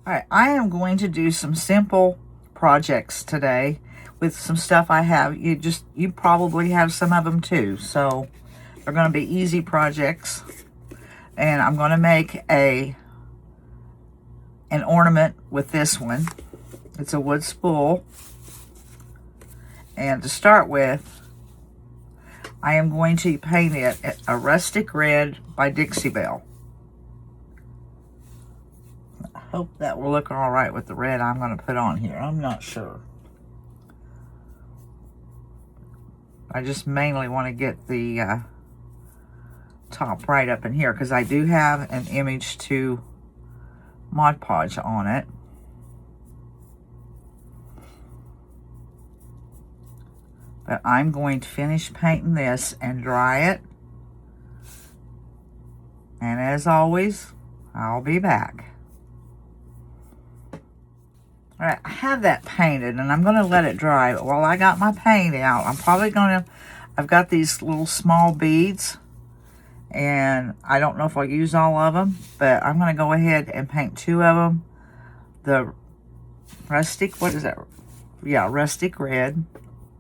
All right, I am going to do some simple projects today with some stuff I have. You probably have some of them too. So they're going to be easy projects. And I'm going to make an ornament with this one. It's a wood spool. And to start with, I am going to paint it a rustic red by Dixie Belle. I hope that will look all right with the red I'm going to put on here. I'm not sure. I just mainly want to get the top right up in here because I do have an image to Mod Podge on it. But I'm going to finish painting this and dry it. And as always, I'll be back. All right, I have that painted and I'm going to let it dry. But while I got my paint out, I've got these little small beads. And I don't know if I'll use all of them, but I'm going to go ahead and paint 2 of them. The Rustic, what is that? Yeah, Rustic Red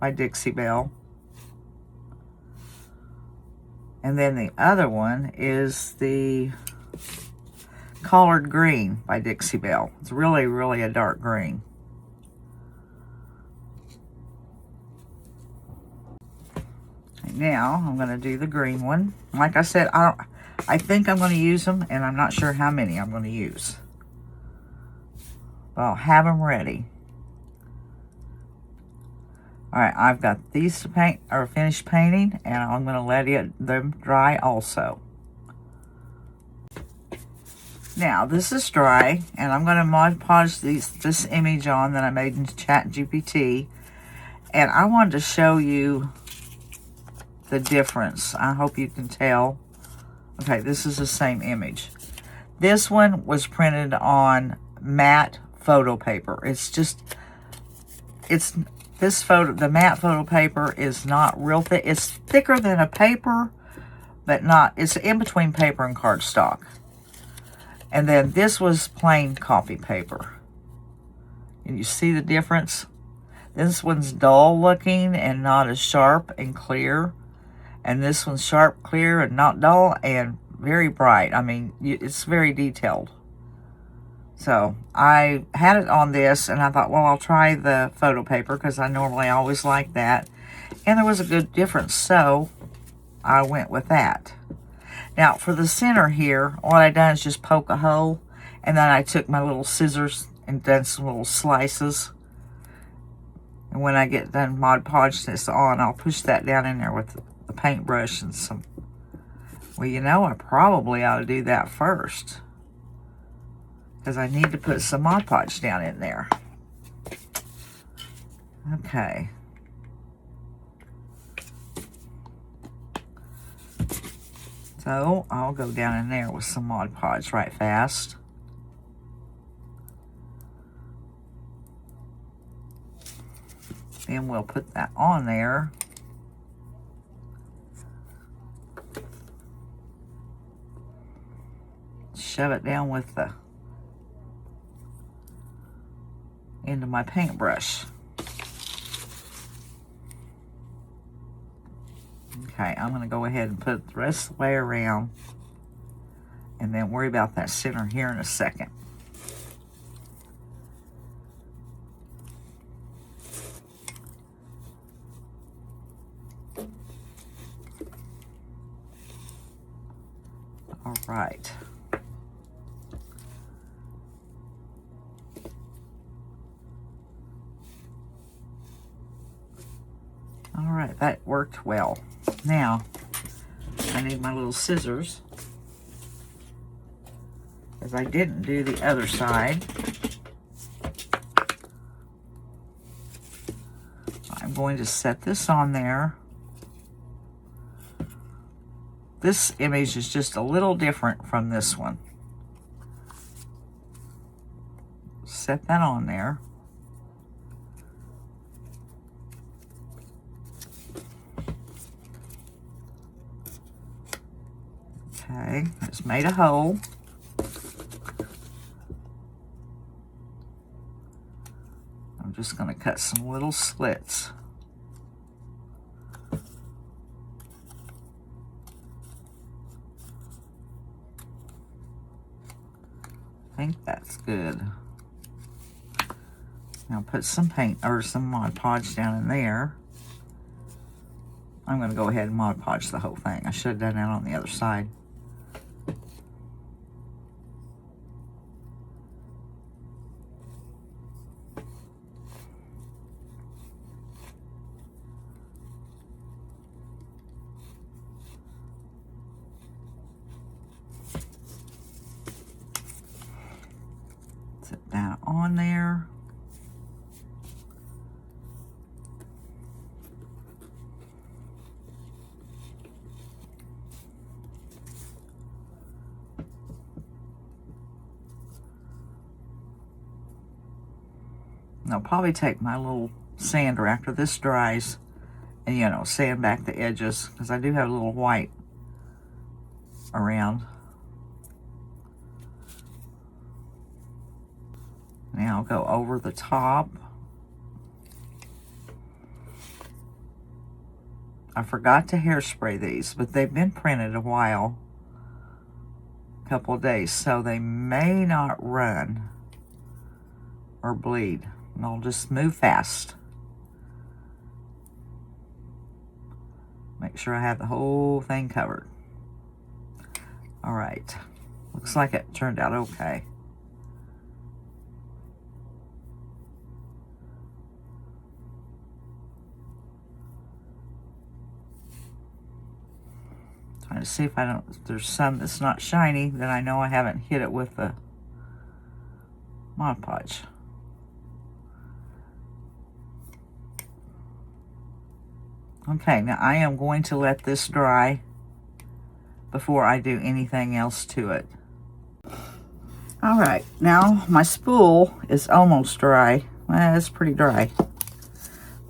by Dixie Belle. And then the other one is the Collard Green by Dixie Belle. It's really, really a dark green. And now I'm going to do the green one. Like I said, I think I'm going to use them, and I'm not sure how many I'm going to use. But I'll have them ready. All right, I've got these to paint or finish painting, and I'm going to let them dry also. Now this is dry, and I'm going to Mod Podge this image on that I made in ChatGPT, and I wanted to show you the difference. I hope you can tell. Okay, this is the same image. This one was printed on matte photo paper. The matte photo paper is not real thick. It's thicker than a paper, but not, it's in between paper and cardstock. And then this was plain copy paper. And you see the difference? This one's dull looking and not as sharp and clear. And this one's sharp, clear, and not dull, and very bright. I mean, it's very detailed. So I had it on this, and I thought, well, I'll try the photo paper because I normally always like that. And there was a good difference, so I went with that. Now, for the center here, what I done is just poke a hole, and then I took my little scissors and done some little slices. And when I get done Mod Podge this on, I'll push that down in there with the paintbrush and some... Well, you know, I probably ought to do that first, because I need to put some Mod Podge down in there. Okay. So I'll go down in there with some Mod Podge right fast. Then we'll put that on there. Shove it down with the end of my paintbrush. Okay, I'm going to go ahead and put the rest of the way around and then worry about that center here in a second. All right. All right, that worked well. Now, I need my little scissors, because I didn't do the other side. I'm going to set this on there. This image is just a little different from this one. Set that on there. Okay, I just made a hole. just going to cut some little slits. I think that's good. Now put some paint or some Mod Podge down in there. I'm going to go ahead and Mod Podge the whole thing. I should have done that on the other side. Set that on there. I'll probably take my little sander after this dries and, you know, sand back the edges because I do have a little white around. Now I'll go over the top. I forgot to hairspray these, but they've been printed a while, a couple of days, so they may not run or bleed. And I'll just move fast. Make sure I have the whole thing covered. All right, looks like it turned out okay. Trying to see if if there's some that's not shiny, then I know I haven't hit it with the Mod Podge. Okay, now I am going to let this dry before I do anything else to it. All right, now my spool is almost dry. Well, it's pretty dry.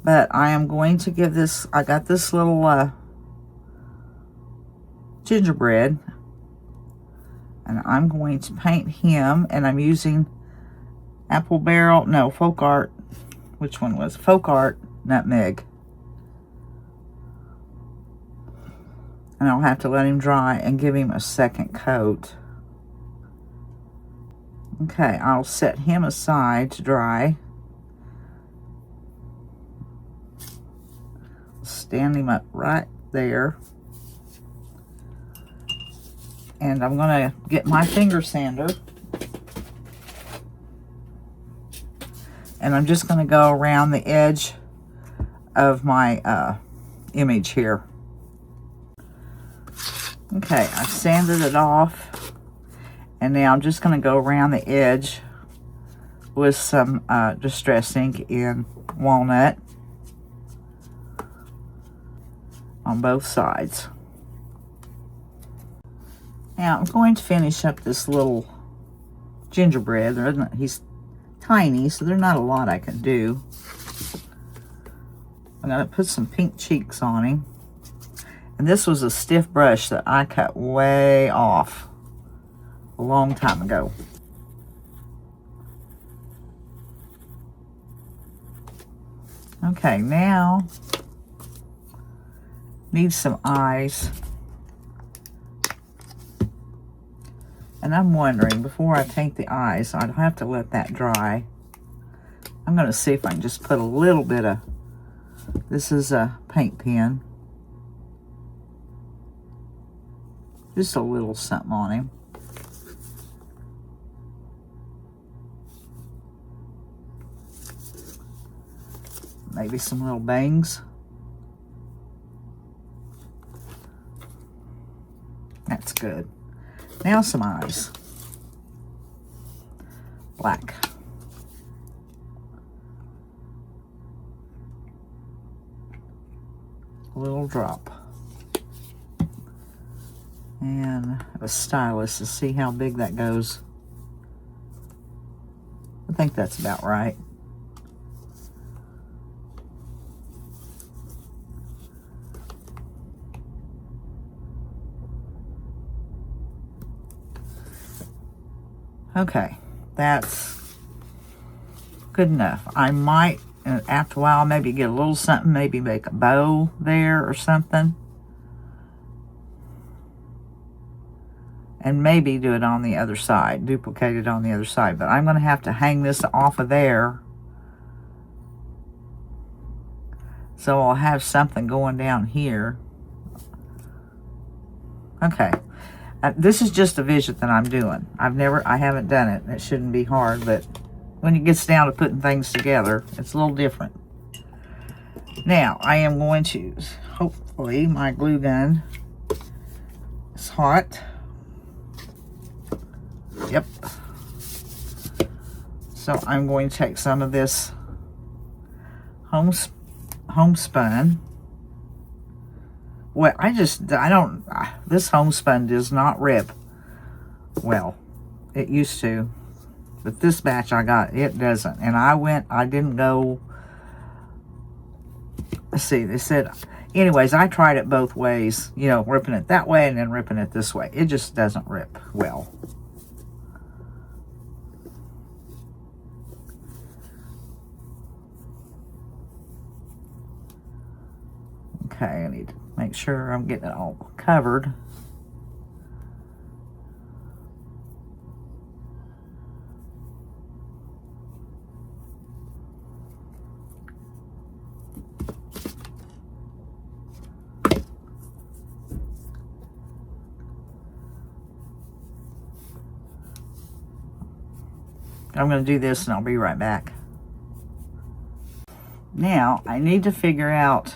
But I am going to give this, I got this little gingerbread, and I'm going to paint him, and I'm using Folk Art, which one was? Folk Art Nutmeg. And I'll have to let him dry and give him a second coat. Okay, I'll set him aside to dry. Stand him up right there. And I'm gonna get my finger sander. And I'm just gonna go around the edge of my image here. Okay, I've sanded it off, and now I'm just going to go around the edge with some Distress ink in walnut on both sides. Now I'm going to finish up this little gingerbread. He's tiny, so there's not a lot I can do. I'm going to put some pink cheeks on him. And this was a stiff brush that I cut way off a long time ago. Okay, now need some eyes. And I'm wondering, before I paint the eyes, I'd have to let that dry. I'm going to see if I can just put a little bit of, this is a paint pen. Just a little something on him. Maybe some little bangs. That's good. Now some eyes. Black. A little drop. And a stylus to see how big that goes. I think that's about right. Okay, that's good enough. I might, after a while, maybe get a little something, maybe make a bow there or something. And maybe do it on the other side, duplicate it on the other side. But I'm going to have to hang this off of there. So I'll have something going down here. Okay. This is just a vision that I'm doing. I haven't done it. It shouldn't be hard, but when it gets down to putting things together, it's a little different. Now, I am going to, hopefully, my glue gun is hot. Yep. So I'm going to take some of this homespun. Well, this homespun does not rip well. It used to. But this batch I got, it doesn't. And I didn't go, let's see, they said, anyways, I tried it both ways. You know, ripping it that way and then ripping it this way. It just doesn't rip well. Okay, I need to make sure I'm getting it all covered. I'm going to do this and I'll be right back. Now, I need to figure out,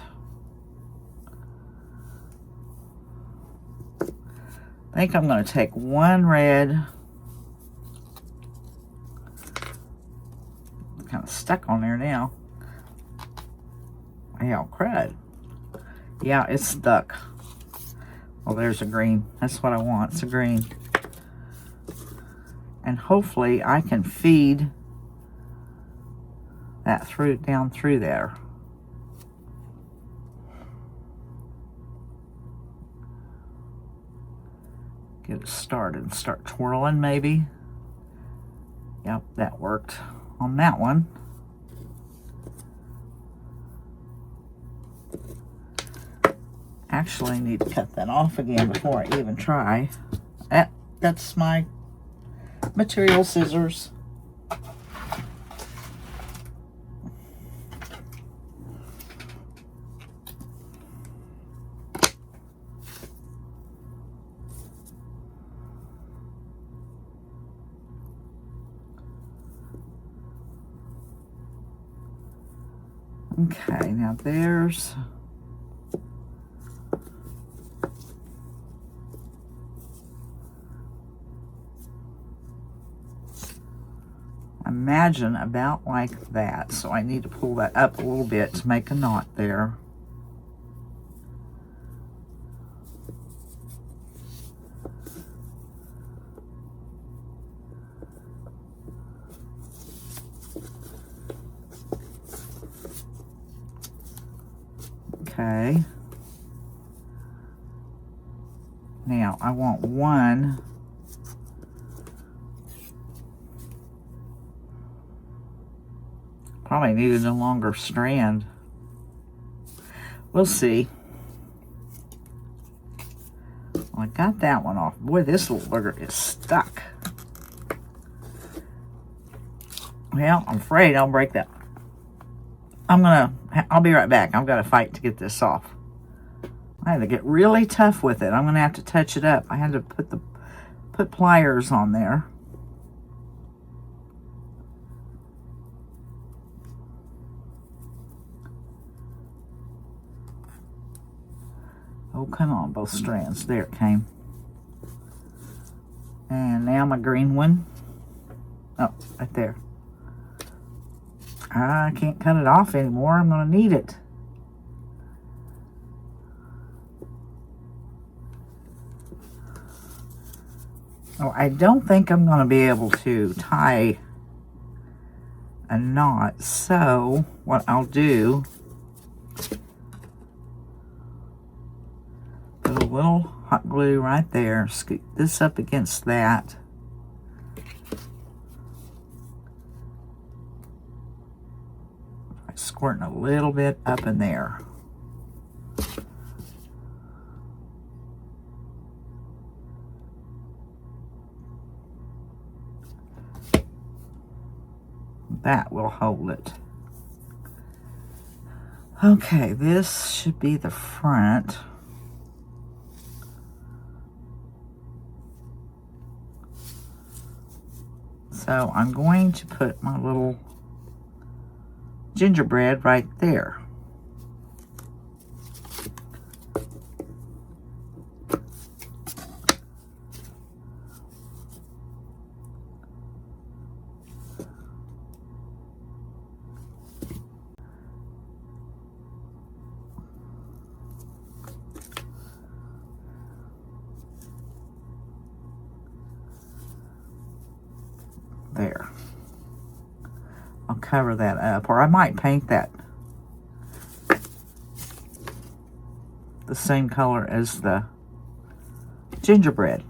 I think I'm going to take one red, it's kind of stuck on there now. Yeah, crud. Yeah, it's stuck. Well, there's a green. That's what I want. It's a green. And hopefully I can feed that down through there. Get it started and start twirling maybe. Yep, that worked on that one. Actually, I need to cut that off again before I even try. That's my material scissors. Okay, now there's imagine about like that. So I need to pull that up a little bit to make a knot there. Okay. Now I want one. Probably needed a longer strand. We'll see. Well, I got that one off. Boy, this little bugger is stuck. Well, I'm afraid I'll break that. I'll be right back. I've got to fight to get this off. I had to get really tough with it. I'm going to have to touch it up. I had to put pliers on there. Oh, come on, both strands. There it came. And now my green one. Oh, right there. I can't cut it off anymore. I'm going to need it. Oh, I don't think I'm going to be able to tie a knot. So, what I'll do, put a little hot glue right there, scoot this up against that. squirting a little bit up in there. That will hold it. Okay, this should be the front. So I'm going to put my little gingerbread right there. There. I'll cover that up, or I might paint that the same color as the gingerbread.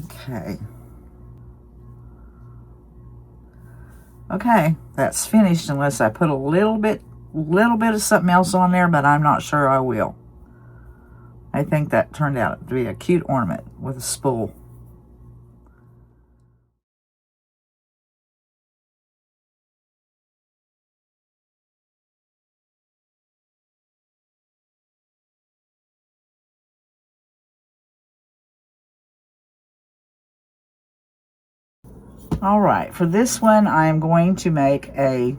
Okay. Okay, that's finished unless I put a little bit of something else on there, but I'm not sure I will. I think that turned out to be a cute ornament with a spool. All right, for this one, I am going to make a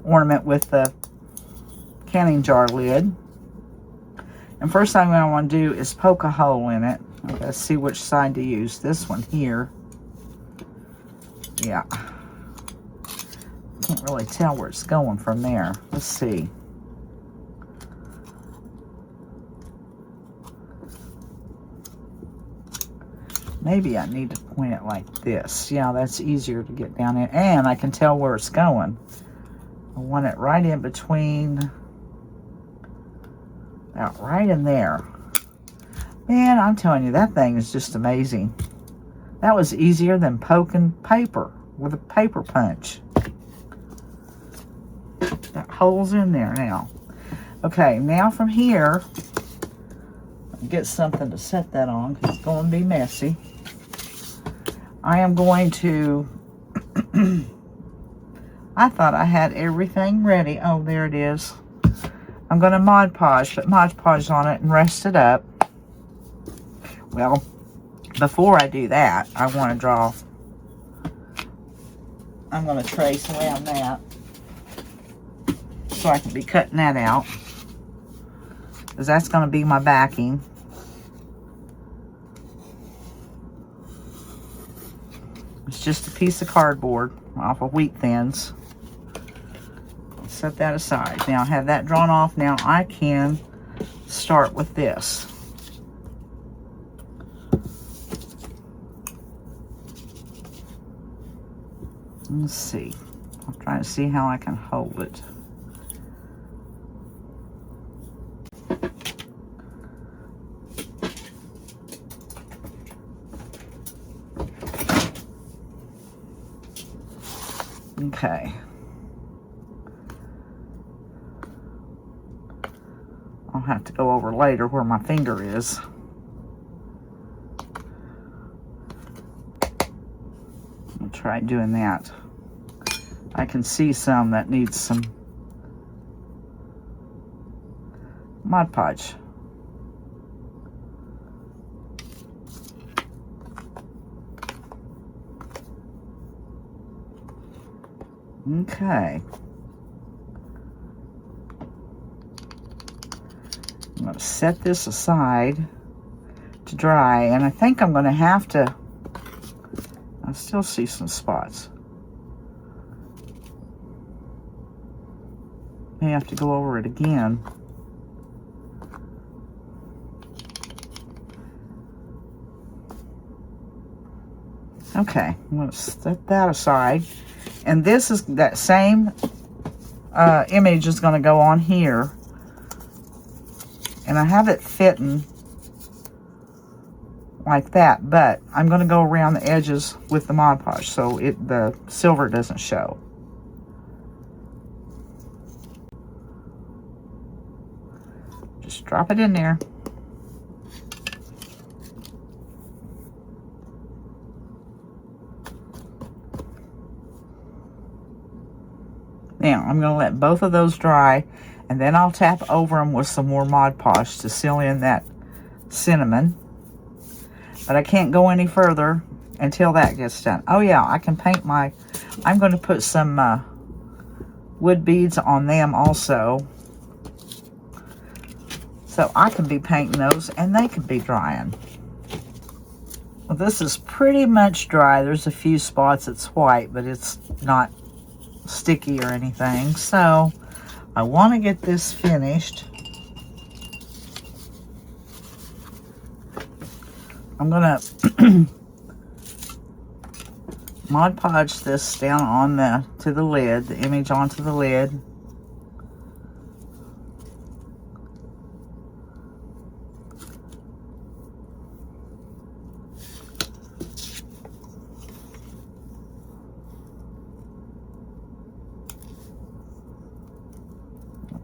ornament with the canning jar lid. And first thing I want to do is poke a hole in it. Let's see which side to use. This one here. Yeah. Can't really tell where it's going from there. Let's see. Maybe I need to point it like this. Yeah, that's easier to get down in. And I can tell where it's going. I want it right in between. Right in there. Man, I'm telling you, that thing is just amazing. That was easier than poking paper with a paper punch. That hole's in there now. Okay, now from here, get something to set that on because it's going to be messy. I am going to, I thought I had everything ready. Oh, there it is. I'm going to Mod Podge, put Mod Podge on it and rest it up. Well, before I do that, I want to draw, I'm going to trace around that so I can be cutting that out, because that's going to be my backing. It's just a piece of cardboard off of wheat thins. Set that aside. Now I have that drawn off. Now I can start with this. Let's see. I'm trying to see how I can hold it. Okay. I'll have to go over later where my finger is. I'll try doing that. I can see some that needs some Mod Podge. Okay. I'm going to set this aside to dry, and I think I'm going to have to, I still see some spots. May have to go over it again. Okay, I'm going to set that aside. And this is that same image is going to go on here. And I have it fitting like that, but I'm going to go around the edges with the Mod Podge so the silver doesn't show. Just drop it in there. Now, I'm going to let both of those dry, and then I'll tap over them with some more Mod Podge to seal in that cinnamon. But I can't go any further until that gets done. Oh yeah, I can paint I'm going to put some wood beads on them also. So I can be painting those, and they can be drying. Well, this is pretty much dry. There's a few spots it's white, but it's not sticky or anything. So I want to get this finished. I'm gonna Mod Podge this down on to the lid, the image onto the lid.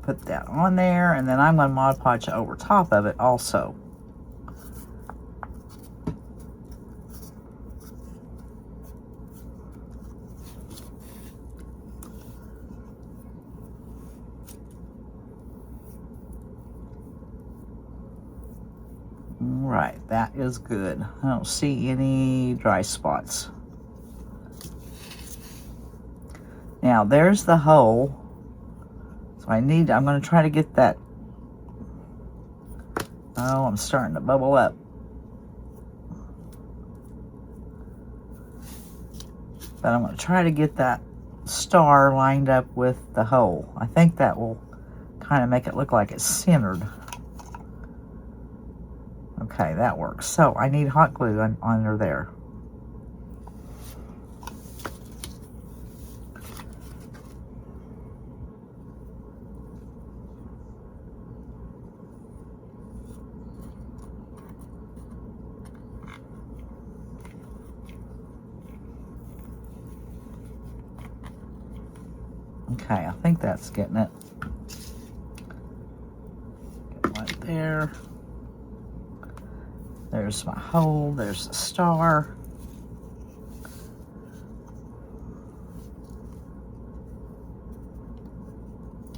Put that on there, and then I'm going to Mod Podge over top of it also. Right, that is good. I don't see any dry spots. Now there's the hole. So I'm going to try to get that. Oh, I'm starting to bubble up. But I'm going to try to get that star lined up with the hole. I think that will kind of make it look like it's centered. Okay, that works. So I need hot glue under there. Okay, I think that's getting it. Right there. There's my hole. There's the star.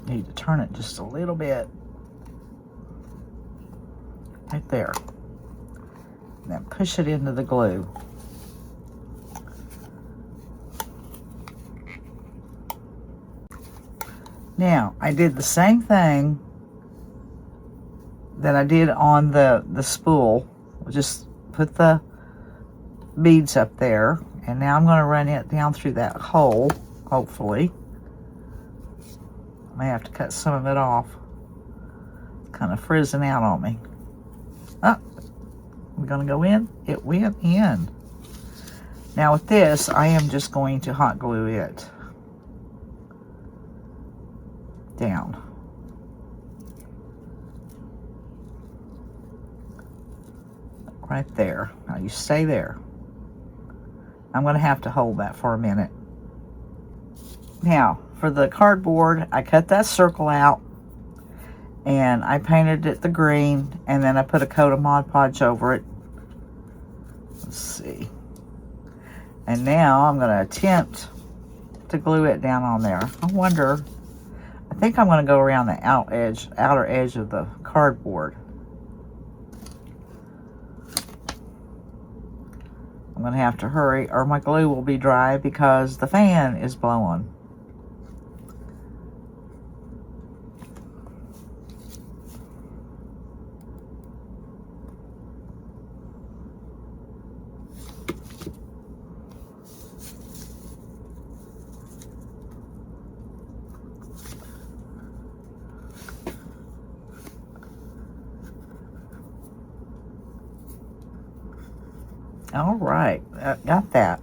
Need to turn it just a little bit. Right there. And then push it into the glue. Now, I did the same thing that I did on the spool. Just put the beads up there, and now I'm going to run it down through that hole, hopefully. I may have to cut some of it off. It's kind of frizzing out on me. Oh, we're going to go in. It went in. Now with this, I am just going to hot glue it down. Right there. Now you stay there. I'm going to have to hold that for a minute. Now, for the cardboard, I cut that circle out, and I painted it the green, and then I put a coat of Mod Podge over it. Let's see. And now I'm going to attempt to glue it down on there. I wonder, I think I'm going to go around the outer edge of the cardboard. I'm going to have to hurry, or my glue will be dry because the fan is blowing. All right, got that.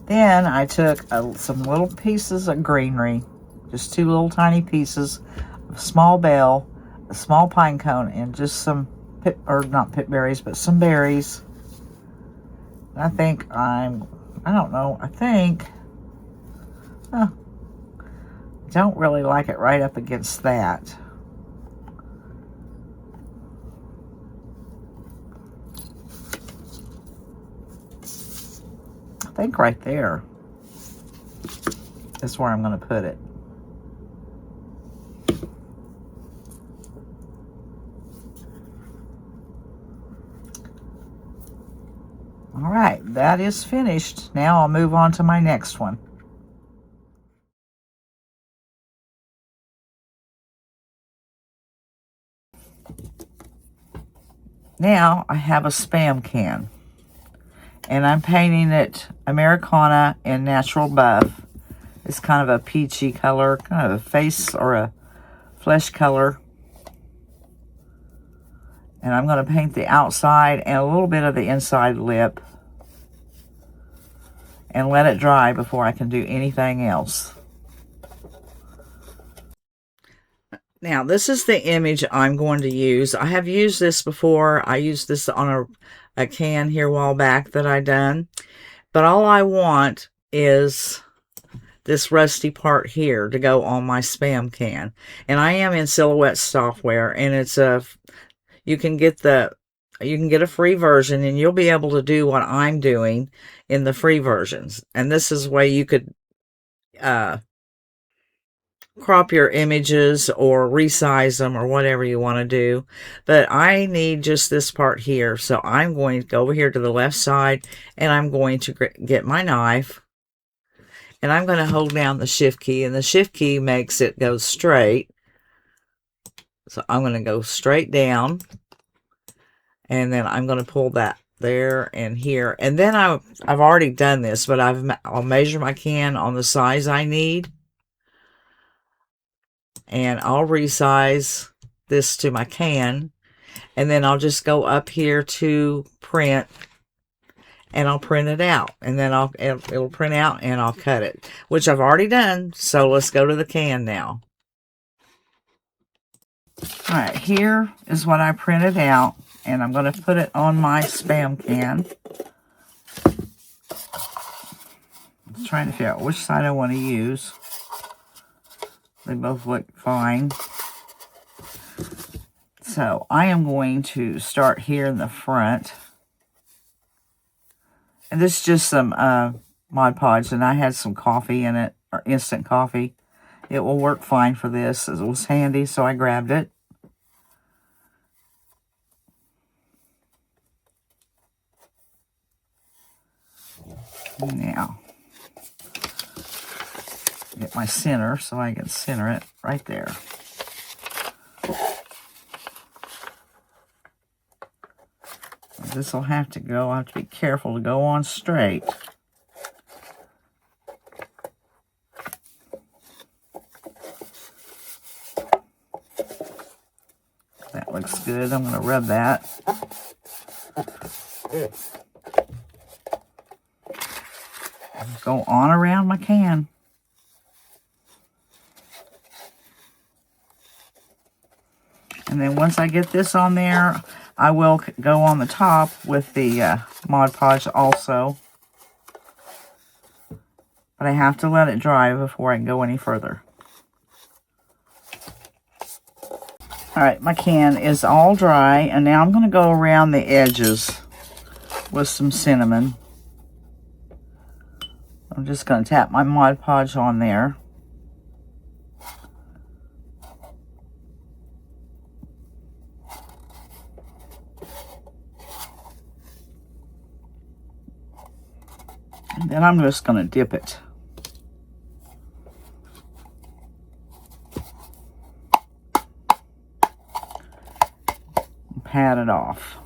Then I took some little pieces of greenery, just 2 little tiny pieces, a small bell, a small pine cone, and just some not pip berries, but some berries. I think I don't know, I think, I don't really like it right up against that. I think right there is where I'm going to put it. All right, that is finished. Now I'll move on to my next one. Now I have a Spam can, and I'm painting it Americana in natural buff. It's kind of a peachy color, kind of a face or a flesh color. And I'm going to paint the outside and a little bit of the inside lip and let it dry before I can do anything else. Now, this is the image I'm going to use. I have used this before. I used this on a can here a while back that I done. But all I want is this rusty part here to go on my Spam can. And I am in Silhouette software, and it's you can get a free version, and you'll be able to do what I'm doing in the free versions. And this is where you could crop your images or resize them or whatever you want to do. But I need just this part here. So I'm going to go over here to the left side, and I'm going to get my knife, and I'm going to hold down the shift key, and the shift key makes it go straight. So I'm going to go straight down, and then I'm going to pull that there and here. And then I've already done this, but I'll measure my can on the size I need. And I'll resize this to my can, and then I'll just go up here to print, and I'll print it out, and then it'll print out, and I'll cut it, which I've already done. So let's go to the can now. All right, here is what I printed out, and I'm going to put it on my Spam can. I'm trying to figure out which side I want to use. They both look fine. So I am going to start here in the front. And this is just some Mod Podge, and I had some coffee in it, or instant coffee. It will work fine for this. It was handy, so I grabbed it. Now, get my center so I can center it right there. This will have to go, I have to be careful to go on straight. That looks good. I'm going to rub that. Go on around my can. And then once I get this on there, I will go on the top with the Mod Podge also. But I have to let it dry before I can go any further. Alright, my can is all dry, and now I'm going to go around the edges with some cinnamon. I'm just going to tap my Mod Podge on there. And then I'm just going to dip it. And pat it off.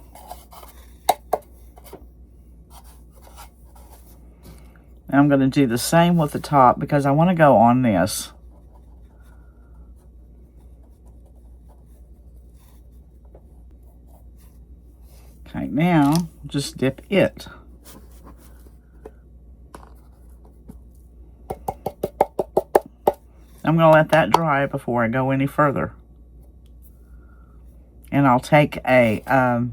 And I'm going to do the same with the top because I want to go on this. Okay, now just dip it. I'm going to let that dry before I go any further. And I'll take a, I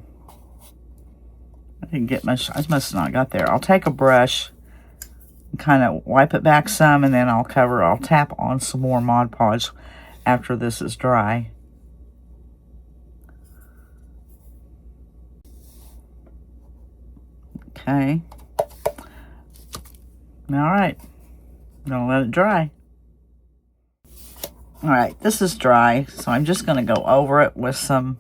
didn't get much, I must have not got there. I'll take a brush and kind of wipe it back some, and then I'll tap on some more Mod Podge after this is dry. Okay. All right. I'm going to let it dry. All right, this is dry, so I'm just going to go over it with some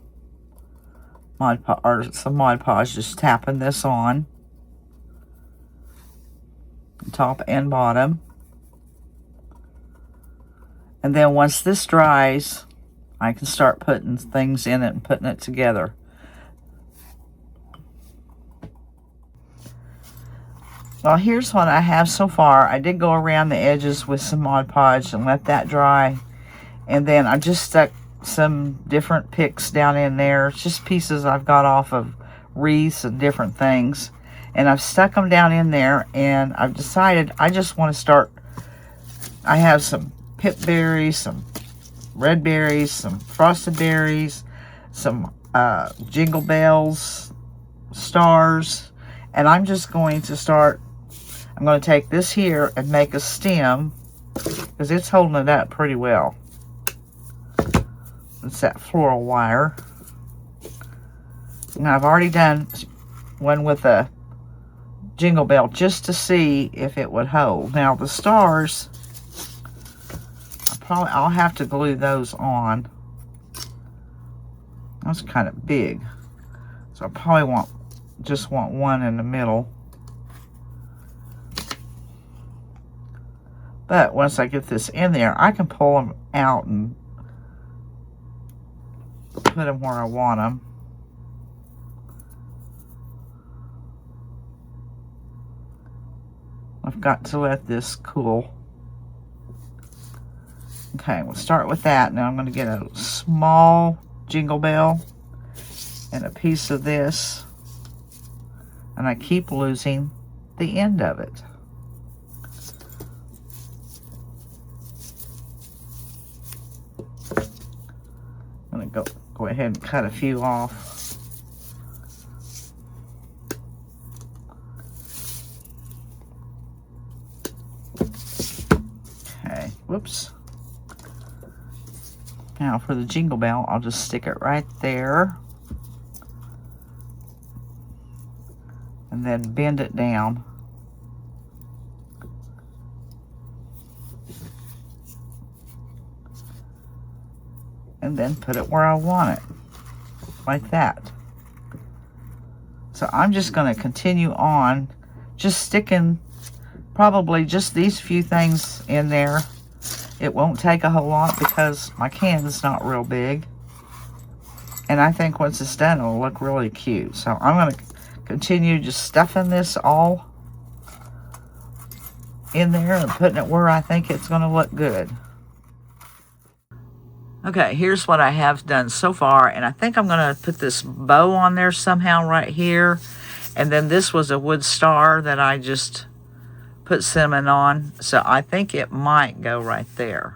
Mod Podge, just tapping this on, top and bottom. And then once this dries, I can start putting things in it and putting it together. Well, here's what I have so far. I did go around the edges with some Mod Podge and let that dry. And then I just stuck some different picks down in there. It's just pieces I've got off of wreaths and different things. And I've stuck them down in there, and I've decided I just want to start. I have some pip berries, some red berries, some frosted berries, some jingle bells, stars. And I'm just going to start. I'm going to take this here and make a stem, because it's holding it up pretty well. It's that floral wire. Now I've already done one with a jingle bell just to see if it would hold. Now the stars, I'll have to glue those on. That's kind of big, so I probably just want one in the middle. But once I get this in there, I can pull them out and put them where I want them. I've got to let this cool. Okay, we'll start with that. Now I'm going to get a small jingle bell and a piece of this, and I keep losing the end of it. I'm going to go ahead and cut a few off. Okay, whoops. Now for the jingle bell, I'll just stick it right there. And then bend it down. And then put it where I want it, like that. So I'm just going to continue on, just sticking probably just these few things in there. It won't take a whole lot because my can is not real big. And I think once it's done, it'll look really cute. So I'm going to continue just stuffing this all in there and putting it where I think it's going to look good. Okay, here's what I have done so far, and I think I'm going to put this bow on there somehow right here. And then this was a wood star that I just put cinnamon on, so I think it might go right there.